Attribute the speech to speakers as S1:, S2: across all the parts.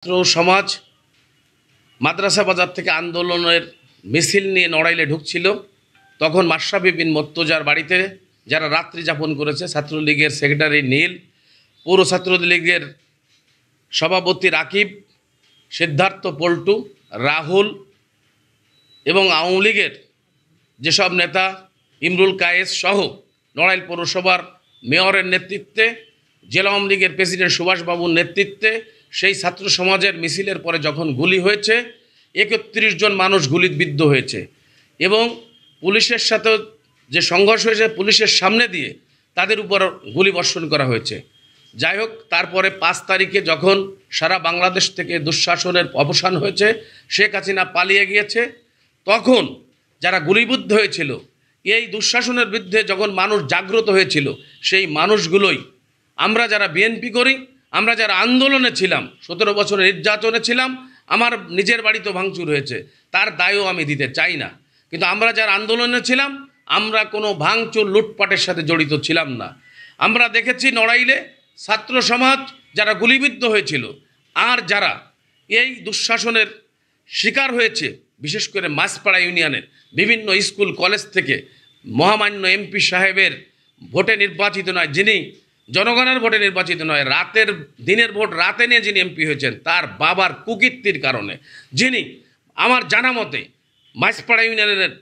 S1: ছাত্র সমাজ মাদ্রাসা বাজার থেকে আন্দোলনের মিছিল নিয়ে নড়াইলে ঢুকছিল। তখন মাশরাফি বিন মুর্তজার বাড়িতে যারা রাত্রি যাপন করেছে, ছাত্রলীগের সেক্রেটারি নীল, পৌর ছাত্রলীগের সভাপতি রাকিব, সিদ্ধার্থ পল্টু, রাহুল এবং আওয়ামী লীগের যেসব নেতা ইমরুল কায়েস সহ নড়াইল পৌরসভার মেয়রের নেতৃত্বে, জেলা আওয়ামী লীগের প্রেসিডেন্ট সুভাষবাবুর নেতৃত্বে সেই ছাত্র সমাজের মিছিলের পরে যখন গুলি হয়েছে, ৩১ জন মানুষ গুলিবিদ্ধ হয়েছে এবং পুলিশের সাথে যে সংঘর্ষ হয়েছে পুলিশের সামনে দিয়ে তাদের উপর গুলি বর্ষণ করা হয়েছে। যাই হোক, তারপরে ৫ তারিখে যখন সারা বাংলাদেশ থেকে দুঃশাসনের অবসান হয়েছে, শেখ হাসিনা পালিয়ে গিয়েছে, তখন যারা গুলিবিদ্ধ হয়েছিল, এই দুঃশাসনের বিরুদ্ধে যখন মানুষ জাগ্রত হয়েছিল, সেই মানুষগুলোই আমরা যারা বিএনপি করি, আমরা যারা আন্দোলনে ছিলাম, ১৭ বছরের নির্যাতনে ছিলাম, আমার নিজের বাড়িতেও ভাঙচুর হয়েছে, তার দায়ও আমি দিতে চাই না। কিন্তু আমরা যারা আন্দোলনে ছিলাম, আমরা কোনো ভাঙচুর লুটপাটের সাথে জড়িত ছিলাম না। আমরা দেখেছি নড়াইলে ছাত্র সমাজ যারা গুলিবিদ্ধ হয়েছিল আর যারা এই দুঃশাসনের শিকার হয়েছে, বিশেষ করে মাছপাড়া ইউনিয়নের বিভিন্ন স্কুল কলেজ থেকে মহামান্য এমপি সাহেবের ভোটে নির্বাচিত নয়, যিনি জনগণের ভোটে নির্বাচিত নয়, দিনের ভোট রাতে নিয়ে যিনি এমপি হয়েছেন, তার বাবার কুকীর্তির কারণে, যিনি আমার জানা মতে মাছপাড়া ইউনিয়নের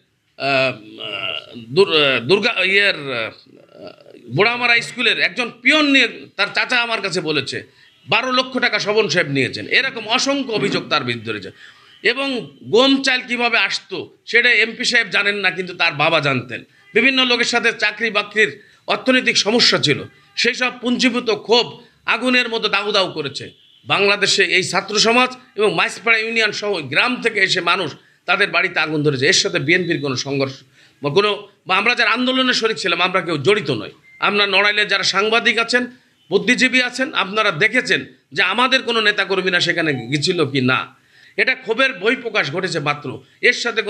S1: বুড়ামারা স্কুলের একজন পিয়ন নিয়ে তার চাচা আমার কাছে বলেছে ১২ লক্ষ টাকা শোভন সাহেব নিয়েছেন। এরকম অসংখ্য অভিযোগ তার বিরুদ্ধে রয়েছে। এবং গম চাল কীভাবে আসতো সেটা এমপি সাহেব জানেন না, কিন্তু তার বাবা জানতেন। বিভিন্ন লোকের সাথে চাকরি বাকরির অর্থনৈতিক সমস্যা ছিল, সেই সব পুঞ্জীভূত ক্ষোভ আগুনের মতো দাউ দাউ করেছে বাংলাদেশে এই ছাত্র সমাজ এবং মাছপাড়া ইউনিয়ন সহ গ্রাম থেকে এসে মানুষ তাদের বাড়িতে আগুন ধরেছে। এর সাথে বিএনপির কোনো সংঘর্ষ বা আমরা যারা আন্দোলনে শরিক ছিলাম, আমরা কেউ জড়িত নই। আমরা নড়াইলের যারা সাংবাদিক আছেন, বুদ্ধিজীবী আছেন, আপনারা দেখেছেন যে আমাদের কোনো নেতাকর্মীরা সেখানে গেছিল কি না। এটা ক্ষোভের বহিঃপ্রকাশ ঘটেছে মাত্র, এর সাথে